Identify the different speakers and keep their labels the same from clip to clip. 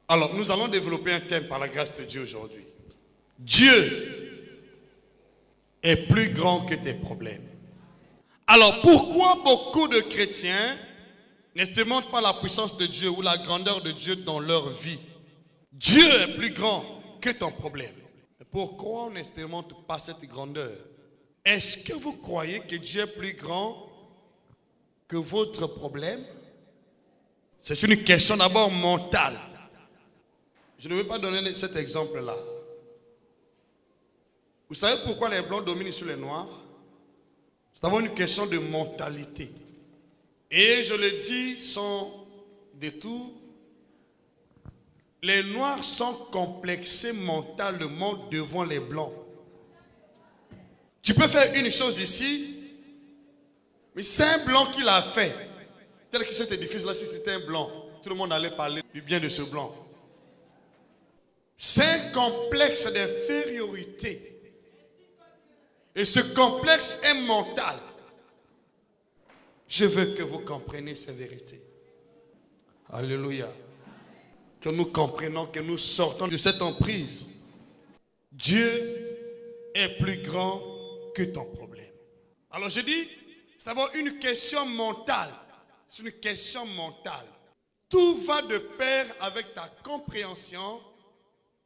Speaker 1: Alors, nous allons développer un thème par la grâce de Dieu aujourd'hui. Dieu est plus grand que tes problèmes. Alors, pourquoi beaucoup de chrétiens n'expérimentent pas la puissance de Dieu ou la grandeur de Dieu dans leur vie? Dieu est plus grand que ton problème. Pourquoi on n'expérimente pas cette grandeur? Est-ce que vous croyez que Dieu est plus grand que votre problème? C'est une question d'abord mentale. Je ne vais pas donner cet exemple-là. Vous savez pourquoi les blancs dominent sur les noirs? C'est d'abord une question de mentalité. Et je le dis sans détour, les noirs sont complexés mentalement devant les blancs. Tu peux faire une chose ici, mais c'est un blanc qui l'a fait. Tel que cet édifice-là, si c'était un blanc, tout le monde allait parler du bien de ce blanc. C'est un complexe d'infériorité. Et ce complexe est mental. Je veux que vous compreniez ces vérités. Alléluia. Que nous comprenions, que nous sortons de cette emprise. Dieu est plus grand que ton problème. Alors je dis, c'est d'abord une question mentale. C'est une question mentale. Tout va de pair avec ta compréhension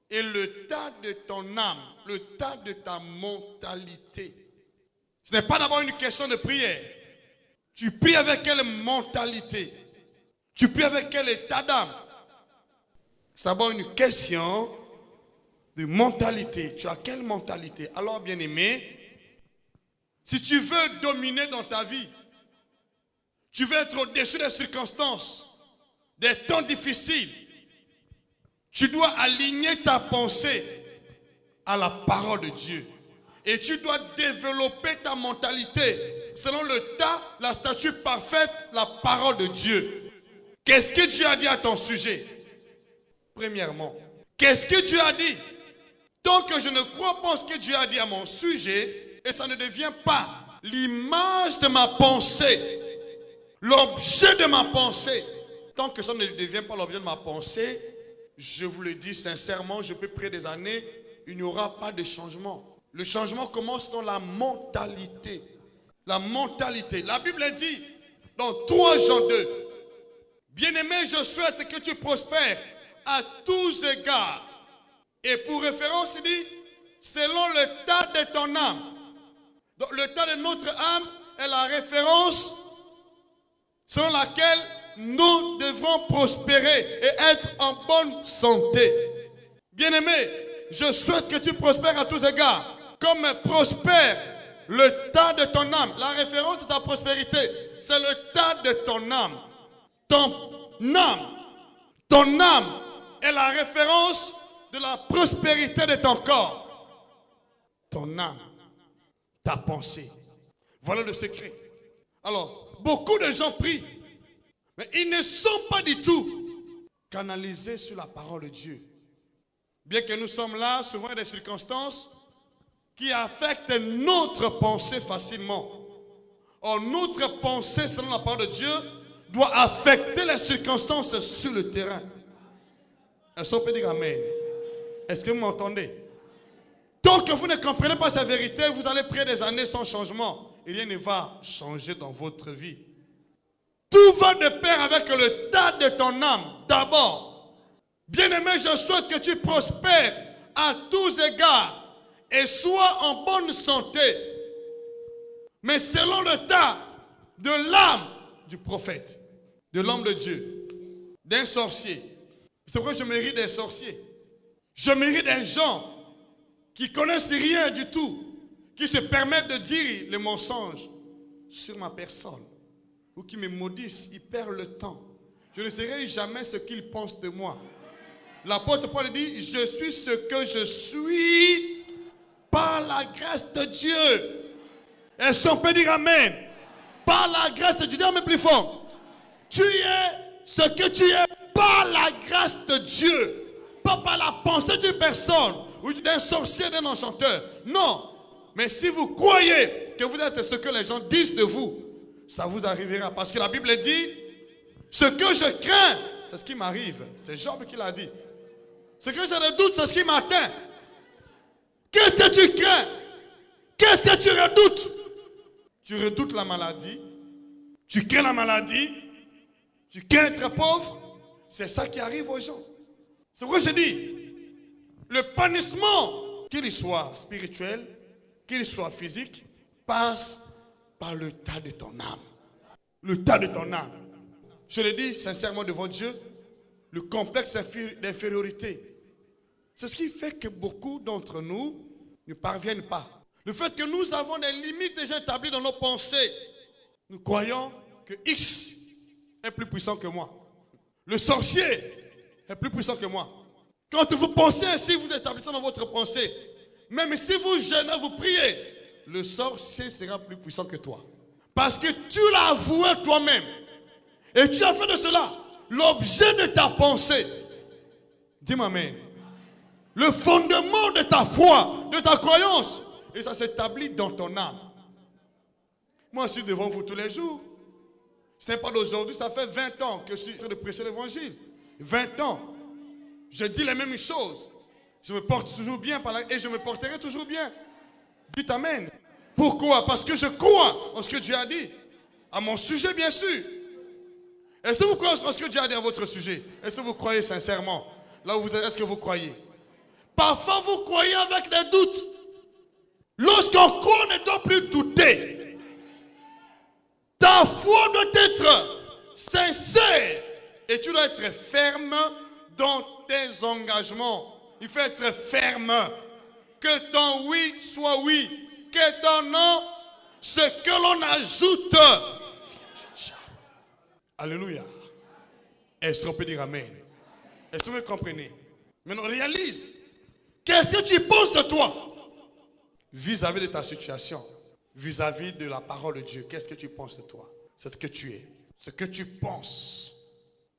Speaker 1: et l'état de ton âme, l'état de ta mentalité. Ce n'est pas d'abord une question de prière. Tu pries avec quelle mentalité? Tu pries avec quel état d'âme? C'est d'abord une question de mentalité. Tu as quelle mentalité? Alors, bien-aimé, si tu veux dominer dans ta vie, tu veux être au-dessus des circonstances, des temps difficiles, tu dois aligner ta pensée à la parole de Dieu. Et tu dois développer ta mentalité selon l'état, la statue parfaite, la parole de Dieu. Qu'est-ce que Dieu a dit à ton sujet? Premièrement, qu'est-ce que Dieu a dit? Tant que je ne crois pas ce que Dieu a dit à mon sujet, et ça ne devient pas l'image de ma pensée, l'objet de ma pensée, tant que ça ne devient pas l'objet de ma pensée, je vous le dis sincèrement, je peux prier des années, il n'y aura pas de changement. Le changement commence dans la mentalité. La mentalité. La Bible dit dans 3 Jean 2, bien-aimé, je souhaite que tu prospères à tous égards. Et pour référence, il dit, selon l'état de ton âme. Donc l'état de notre âme est la référence selon laquelle nous devrons prospérer et être en bonne santé. Bien-aimé, je souhaite que tu prospères à tous égards. Comme prospère l'état de ton âme. La référence de ta prospérité, c'est l'état de ton âme. Ton âme est la référence de la prospérité de ton corps. Ton âme, ta pensée. Voilà le secret. Alors, beaucoup de gens prient, mais ils ne sont pas du tout canalisés sur la parole de Dieu. Bien que nous sommes là, souvent il y a des circonstances qui affectent notre pensée facilement. Or, notre pensée, selon la parole de Dieu, doit affecter les circonstances sur le terrain. Est-ce qu'on peut dire Amen? Est-ce que vous m'entendez? Tant que vous ne comprenez pas sa vérité, vous allez prier des années sans changement. Et rien ne va changer dans votre vie. Tout va de pair avec l'état de ton âme. D'abord, bien-aimé, je souhaite que tu prospères à tous égards et sois en bonne santé. Mais selon l'état de l'âme du prophète, de l'homme de Dieu, d'un sorcier. C'est pourquoi je mérite des sorciers. Je mérite des gens qui connaissent rien du tout, qui se permettent de dire les mensonges sur ma personne, ou qui me maudissent, ils perdent le temps. Je ne saurai jamais ce qu'ils pensent de moi. L'apôtre Paul dit, je suis ce que je suis par la grâce de Dieu. Est-ce qu'on peut dire Amen? Par la grâce de Dieu, dis mais plus fort. Tu es ce que tu es par la grâce de Dieu, pas par la pensée d'une personne ou d'un sorcier, d'un enchanteur. Non, mais si vous croyez que vous êtes ce que les gens disent de vous, ça vous arrivera. Parce que la Bible dit, ce que je crains, c'est ce qui m'arrive. C'est Job qui l'a dit. Ce que j'ai des doutes, c'est ce qui m'atteint. Qu'est-ce que tu crains? Qu'est-ce que tu redoutes? Tu redoutes la maladie. Tu crains la maladie. Tu crains être pauvre. C'est ça qui arrive aux gens. C'est pourquoi je dis, le panissement, qu'il soit spirituel, qu'il soit physique, passe par le tas de ton âme. Le tas de ton âme. Je le dis sincèrement devant Dieu, le complexe d'infériorité. C'est ce qui fait que beaucoup d'entre nous ne parviennent pas. Le fait que nous avons des limites déjà établies dans nos pensées. Nous croyons que X est plus puissant que moi. Le sorcier est plus puissant que moi. Quand vous pensez ainsi, vous établissez dans votre pensée. Même si vous jeûnez, vous priez, le sorcier sera plus puissant que toi. Parce que tu l'as avoué toi-même. Et tu as fait de cela l'objet de ta pensée. Dis-moi amen. Le fondement de ta foi, de ta croyance. Et ça s'établit dans ton âme. Moi, je suis devant vous tous les jours. Ce n'est pas d'aujourd'hui, ça fait 20 ans que je suis en train de prêcher l'évangile. 20 ans. Je dis les mêmes choses. Je me porte toujours bien et je me porterai toujours bien. Dites amen. Pourquoi? Parce que je crois en ce que Dieu a dit. À mon sujet, bien sûr. Est-ce que vous croyez en ce que Dieu a dit à votre sujet? Est-ce que vous croyez sincèrement? Là où vous êtes, est-ce que vous croyez? Parfois, vous croyez avec des doutes. Lorsqu'on croit, on ne doit plus douter. Ta foi doit être sincère. Et tu dois être ferme dans tes engagements. Il faut être ferme. Que ton oui soit oui. Que ton non, ce que l'on ajoute. Alléluia. Est-ce qu'on peut dire amen? Est-ce que vous me comprenez? Maintenant, réalise. Qu'est-ce que tu penses de toi? Vis-à-vis de ta situation. Vis-à-vis de la parole de Dieu. Qu'est-ce que tu penses de toi? C'est ce que tu es. Ce que tu penses.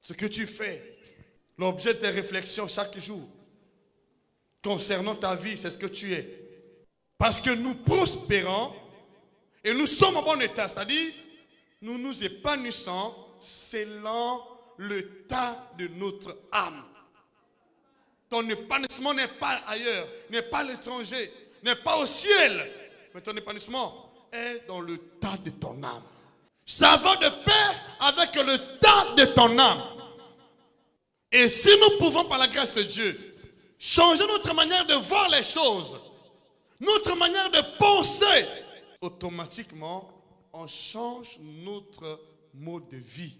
Speaker 1: Ce que tu fais. L'objet de tes réflexions chaque jour. Concernant ta vie, c'est ce que tu es. Parce que nous prospérons et nous sommes en bon état. C'est-à-dire, nous nous épanouissons selon le tas de notre âme. Ton épanouissement n'est pas ailleurs, n'est pas à l'étranger, n'est pas au ciel. Mais ton épanouissement est dans le tas de ton âme. Ça va de pair avec le tas de ton âme. Et si nous pouvons, par la grâce de Dieu, changer notre manière de voir les choses, notre manière de penser, automatiquement, on change notre mode de vie.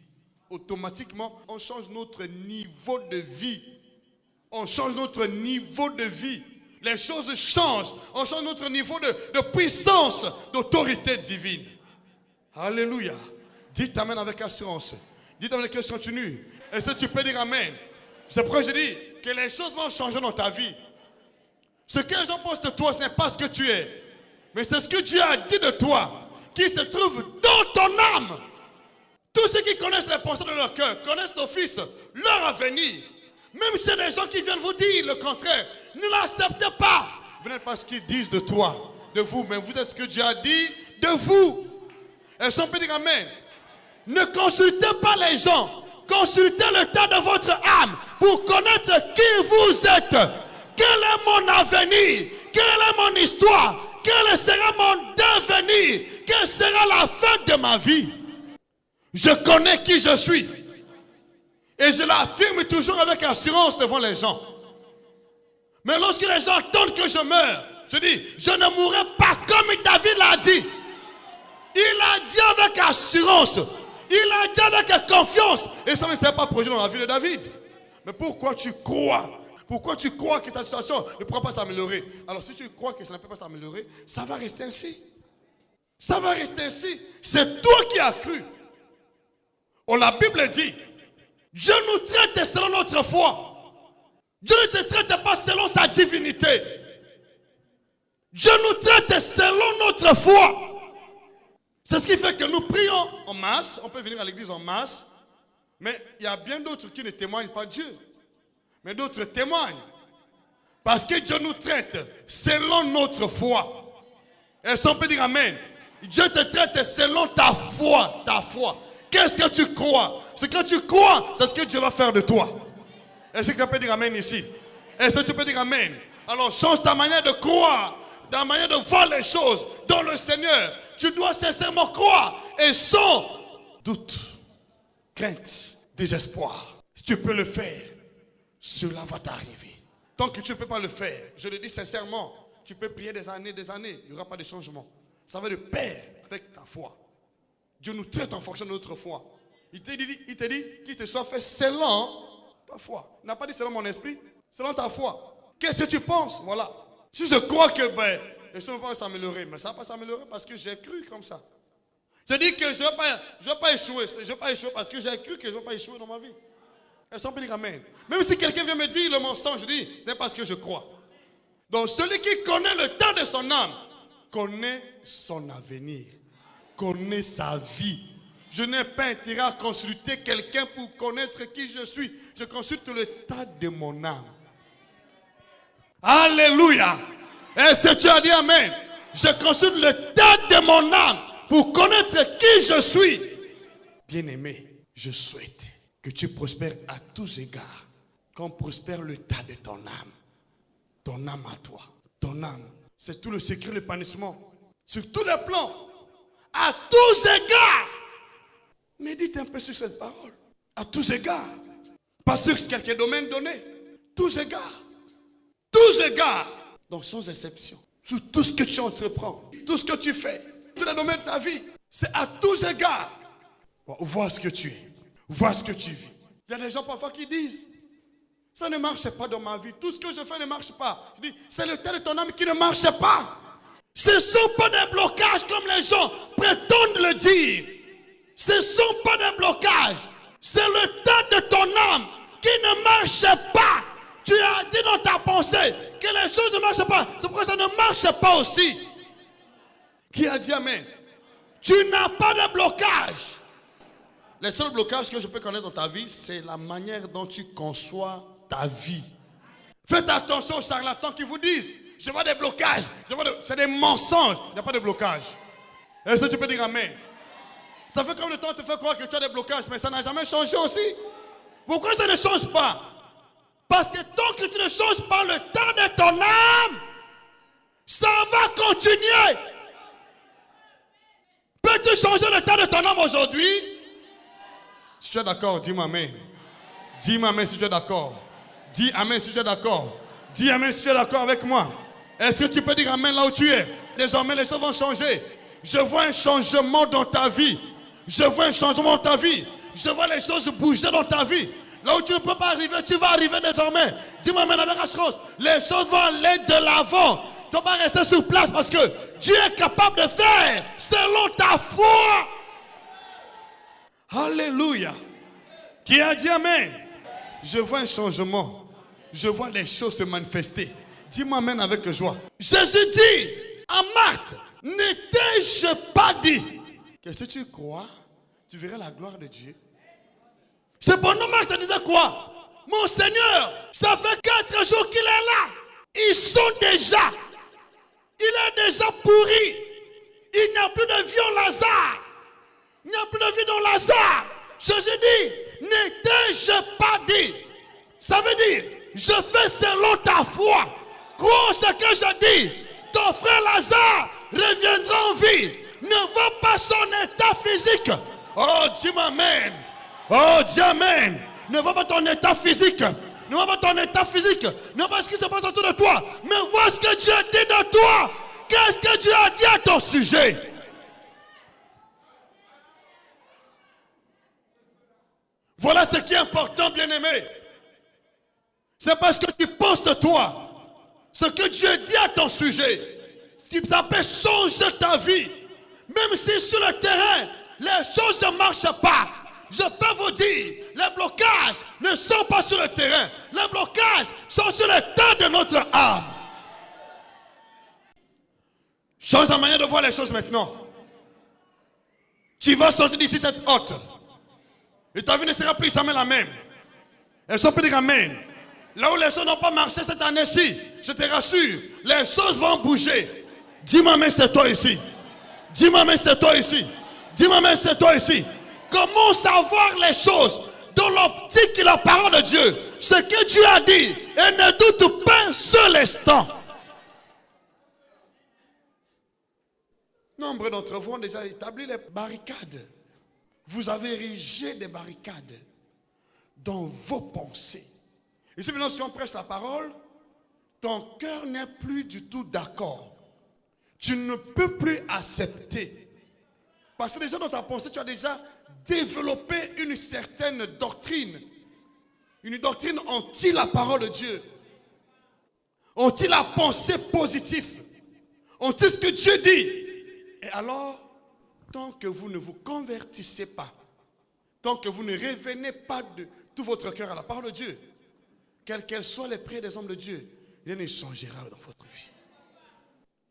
Speaker 1: Automatiquement, on change notre niveau de vie. On change notre niveau de vie. Les choses changent. On change notre niveau de puissance, d'autorité divine. Alléluia. Dites amen avec assurance. Dites amen avec assurance continue. Est-ce que tu peux dire amen? C'est pourquoi je dis que les choses vont changer dans ta vie. Ce que les gens pensent de toi, ce n'est pas ce que tu es. Mais c'est ce que Dieu a dit de toi, qui se trouve dans ton âme. Tous ceux qui connaissent les pensées de leur cœur, connaissent d'office leur avenir. Même si c'est des gens qui viennent vous dire le contraire, ne l'acceptez pas. Vous n'êtes pas ce qu'ils disent de toi, de vous, mais vous êtes ce que Dieu a dit de vous. Est-ce qu'on peut dire amen? Ne consultez pas les gens. Consultez le tas de votre âme pour connaître qui vous êtes. Quel est mon avenir? Quelle est mon histoire? Quel sera mon devenir? Quelle sera la fin de ma vie? Je connais qui je suis. Et je l'affirme toujours avec assurance devant les gens. Mais lorsque les gens attendent que je meure, je dis, je ne mourrai pas comme David l'a dit. Il a dit avec assurance. Il a dit avec confiance. Et ça ne s'est pas produit dans la vie de David. Mais pourquoi tu crois? Pourquoi tu crois que ta situation ne pourra pas s'améliorer? Alors si tu crois que ça ne peut pas s'améliorer, ça va rester ainsi. Ça va rester ainsi. C'est toi qui as cru. Oh, la Bible dit, Dieu nous traite selon notre foi. Dieu ne te traite pas selon sa divinité. Dieu nous traite selon notre foi. C'est ce qui fait que nous prions en masse. On peut venir à l'église en masse. Mais il y a bien d'autres qui ne témoignent pas de Dieu. Mais d'autres témoignent. Parce que Dieu nous traite selon notre foi. Est-ce qu'on peut dire amen? Dieu te traite selon ta foi. Ta foi. Qu'est-ce que tu crois? Ce que tu crois, c'est ce que Dieu va faire de toi. Est-ce que tu peux dire amen ici? Est-ce que tu peux dire amen? Alors change ta manière de croire, ta manière de voir les choses dans le Seigneur. Tu dois sincèrement croire et sans doute, crainte, désespoir. Si tu peux le faire, cela va t'arriver. Tant que tu ne peux pas le faire, je le dis sincèrement, tu peux prier des années, il n'y aura pas de changement. Ça va de pair avec ta foi. Dieu nous traite en fonction de notre foi. Il te dit qu'il te soit fait selon ta foi. Il n'a pas dit selon mon esprit, selon ta foi. Qu'est-ce que tu penses? Voilà. Si je crois que les choses ne vont pas s'améliorer, mais ça ne va pas s'améliorer parce que j'ai cru comme ça. Je dis que je ne vais pas échouer. Je ne vais pas échouer parce que j'ai cru que je ne vais pas échouer dans ma vie. Est-ce qu'on peut dire amen? Même si quelqu'un vient me dire le mensonge, je dis, ce n'est pas ce que je crois. Donc celui qui connaît le temps de son âme, connaît son avenir, connaît sa vie. Je n'ai pas intérêt à consulter quelqu'un pour connaître qui je suis. Je consulte le tas de mon âme. Alléluia. Est-ce que tu as dit amen? Je consulte le tas de mon âme pour connaître qui je suis. Bien-aimé, je souhaite que tu prospères à tous égards. Qu'on prospère le tas de ton âme. Ton âme à toi. Ton âme. C'est tout le secret de l'épanouissement. Sur tous les plans. À tous égards. Médite un peu sur cette parole. À tous égards. Pas sur quelques domaines donnés. Tous égards. Tous égards. Donc sans exception. Sur tout ce que tu entreprends. Tout ce que tu fais. Tous les domaines de ta vie. C'est à tous égards. Bon, vois ce que tu es. Vois ce que tu vis. Il y a des gens parfois qui disent, ça ne marche pas dans ma vie. Tout ce que je fais ne marche pas. Je dis, c'est le temps de ton âme qui ne marche pas. Ce ne sont pas des blocages comme les gens prétendent le dire. Ce ne sont pas des blocages. C'est le temps de ton âme qui ne marche pas. Tu as dit dans ta pensée que les choses ne marchent pas. C'est pourquoi ça ne marche pas aussi. Qui a dit amen? Tu n'as pas de blocage. Les seuls blocages que je peux connaître dans ta vie, c'est la manière dont tu conçois ta vie. Faites attention aux charlatans qui vous disent, je vois des blocages. C'est des mensonges. Il n'y a pas de blocage. Est-ce que tu peux dire amen? Ça fait combien de temps tu te fais croire que tu as des blocages, mais ça n'a jamais changé aussi? Pourquoi ça ne change pas? Parce que tant que tu ne changes pas le temps de ton âme, ça va continuer. Peux-tu changer le temps de ton âme aujourd'hui? Si tu es d'accord, dis-moi amen. Dis-moi amen si tu es d'accord. Dis amen si tu es d'accord. Dis amen si tu es d'accord avec moi. Est-ce que tu peux dire amen là où tu es? Désormais les choses vont changer. Je vois un changement dans ta vie. Je vois un changement dans ta vie. Je vois les choses bouger dans ta vie. Là où tu ne peux pas arriver, tu vas arriver désormais. Dis-moi amen avec la chose. Les choses vont aller de l'avant. Tu ne dois pas rester sur place parce que Dieu est capable de faire selon ta foi. Alléluia. Qui a dit amen? Je vois un changement. Je vois les choses se manifester. Dis-moi amen avec joie. Jésus dit à Marthe, ne t'ai-je pas dit que si tu crois, tu verras la gloire de Dieu? Cependant, Marthe disait quoi? Mon Seigneur, ça fait 4 jours qu'il est là. Ils sont déjà. Il est déjà pourri. Il n'y a plus de vie en Lazare. Il n'y a plus de vie dans Lazare. Jésus dit, ne t'ai-je pas dit? Ça veut dire, je fais selon ta foi. Crois ce que je dis. Ton frère Lazare reviendra en vie. Ne vois pas son état physique. Oh, dis-moi amen. Oh, dis amen. Ne vois pas ton état physique. Ne vois pas ton état physique. Ne vois pas ce qui se passe autour de toi. Mais vois ce que Dieu dit de toi. Qu'est-ce que Dieu a dit à ton sujet? Voilà ce qui est important, bien-aimé. C'est parce que tu penses de toi. Ce que Dieu dit à ton sujet. Tu t'appelles changer ta vie. Même si sur le terrain, les choses ne marchent pas. Je peux vous dire, les blocages ne sont pas sur le terrain. Les blocages sont sur le temps de notre âme. Change la manière de voir les choses maintenant. Tu vas sortir d'ici tête haute. Et ta vie ne sera plus jamais la même. Est-ce qu'on peut dire amen? Là où les choses n'ont pas marché cette année-ci, je te rassure, les choses vont bouger. Dis-moi amen, c'est toi ici. Dis-moi amen, c'est toi ici. Dis-moi amen, c'est toi ici. Commence à voir les choses dans l'optique et la parole de Dieu. ce que Dieu a dit et ne doute pas un seul instant. Nombre d'entre vous ont déjà établi les barricades. Vous avez érigé des barricades dans vos pensées. Et si maintenant, si on prêche la parole, ton cœur n'est plus du tout d'accord. Tu ne peux plus accepter. Parce que déjà dans ta pensée, tu as déjà développé une certaine doctrine. Une doctrine anti la parole de Dieu. Anti la pensée positive. Anti ce que Dieu dit. Et alors, tant que vous ne vous convertissez pas, tant que vous ne revenez pas de tout votre cœur à la parole de Dieu, quelles qu'elles soient les prières des hommes de Dieu, rien ne changera dans votre vie.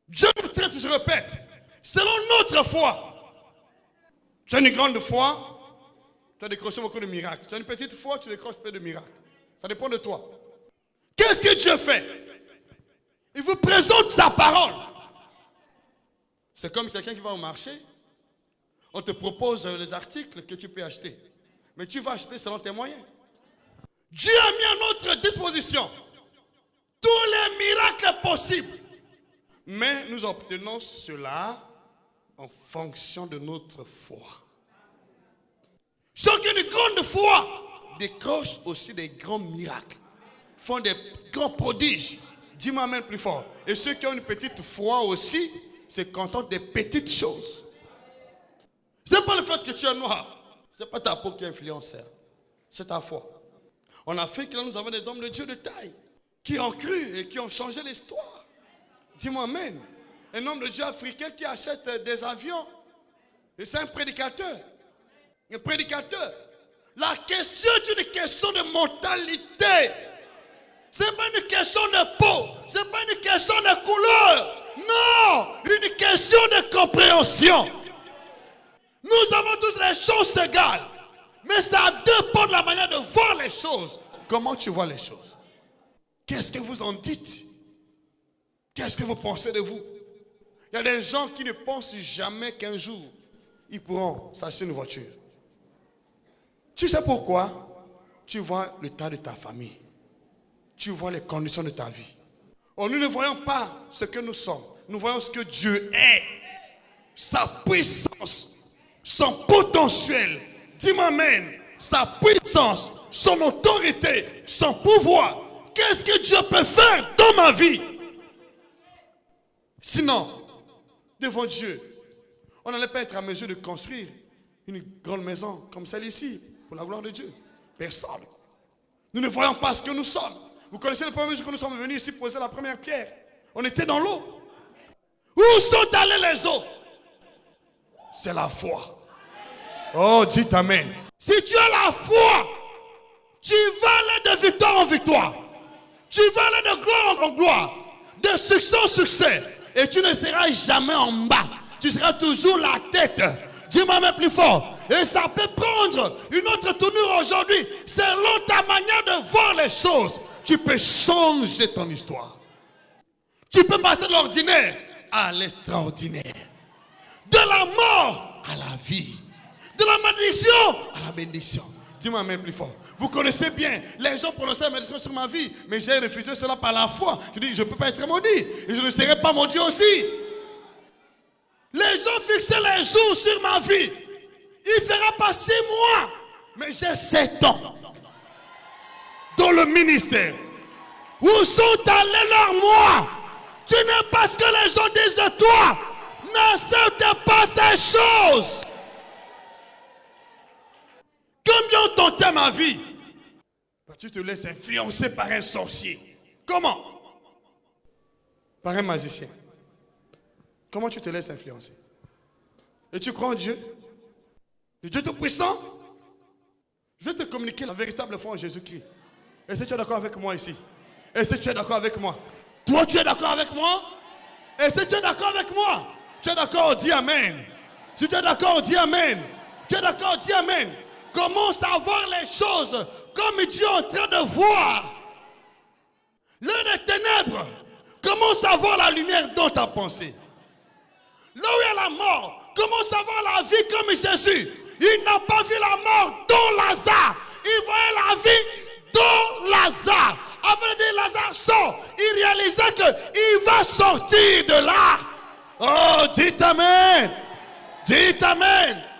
Speaker 1: Dieu nous traite, je répète, selon notre foi. Tu as une grande foi, tu as décroché beaucoup de miracles. Tu as une petite foi, tu décroches peu de miracles. Ça dépend de toi. Qu'est-ce que Dieu fait? Il vous présente sa parole. C'est comme quelqu'un qui va au marché. On te propose les articles que tu peux acheter. Mais tu vas acheter selon tes moyens. Dieu a mis à notre disposition tous les miracles possibles. Mais nous obtenons cela en fonction de notre foi. Ceux qui ont une grande foi décrochent aussi des grands miracles. Font des grands prodiges. Dis-moi même plus fort. Et ceux qui ont une petite foi aussi se contentent des petites choses. Ce n'est pas le fait que tu es noir. Ce n'est pas ta peau qui est influenceur. C'est ta foi. En Afrique, là, nous avons des hommes de Dieu de taille qui ont cru et qui ont changé l'histoire. Dis-moi amen. Un homme de Dieu africain qui achète des avions. Et c'est un prédicateur. Un prédicateur. La question est une question de mentalité. Ce n'est pas une question de peau. Ce n'est pas une question de couleur. Non, une question de compréhension. Nous avons tous les choses égales. Mais ça dépend de la manière de voir les choses. Comment tu vois les choses? Qu'est-ce que vous en dites? Qu'est-ce que vous pensez de vous? Il y a des gens qui ne pensent jamais qu'un jour, ils pourront s'acheter une voiture. Tu sais pourquoi? Tu vois l'état de ta famille. Tu vois les conditions de ta vie. Oh, nous ne voyons pas ce que nous sommes. Nous voyons ce que Dieu est. Sa puissance, son potentiel. Dis-moi amen. Sa puissance, son autorité, son pouvoir. Qu'est-ce que Dieu peut faire dans ma vie? Sinon, devant Dieu, on n'allait pas être à mesure de construire une grande maison comme celle-ci, pour la gloire de Dieu. Personne. Nous ne voyons pas ce que nous sommes. Vous connaissez le premier jour que nous sommes venus ici poser la première pierre. On était dans l'eau. Où sont allés les eaux? C'est la foi. Oh, dites amen. Si tu as la foi, tu vas aller de victoire en victoire. Tu vas aller de gloire en gloire. De succès en succès. Et tu ne seras jamais en bas. Tu seras toujours la tête. Dis-moi même plus fort. Et ça peut prendre une autre tournure aujourd'hui. Selon ta manière de voir les choses. Tu peux changer ton histoire. Tu peux passer de l'ordinaire à l'extraordinaire. De la mort à la vie. De la malédiction à la bénédiction. Dis-moi même plus fort. Vous connaissez bien, les gens prononçaient la malédiction sur ma vie, mais j'ai refusé cela par la foi. Je dis, je ne peux pas être maudit. Et je ne serai pas maudit aussi. Les gens fixaient les jours sur ma vie. Il fera pas 6 mois. Mais j'ai 7 ans. Dans le ministère. Où sont allés leurs mois? Tu n'aimes pas ce que les gens disent de toi. N'accepte pas ces choses. Combien ont tenté ma vie? Tu te laisses influencer par un sorcier. Comment? Par un magicien. Comment tu te laisses influencer? Et tu crois en Dieu? Le Dieu Tout-Puissant? Je vais te communiquer la véritable foi en Jésus-Christ. Est-ce que tu es d'accord avec moi ici? Est-ce que tu es d'accord avec moi? Toi, tu es d'accord avec moi? Est-ce que tu es d'accord avec moi? Tu es d'accord? Dis Amen. Si tu es d'accord, dis Amen. Tu es d'accord? Dis Amen. Commence à voir les choses comme Dieu est en train de voir. L'heure des ténèbres, commence à voir la lumière dans ta pensée. Là où il y a la mort, commence à voir la vie comme Jésus. Il n'a pas vu la mort dans Lazare. Il voyait la vie dont Lazare, avant de dire Lazare sort, il réalisait qu'il va sortir de là. Oh, dites Amen. Dites Amen.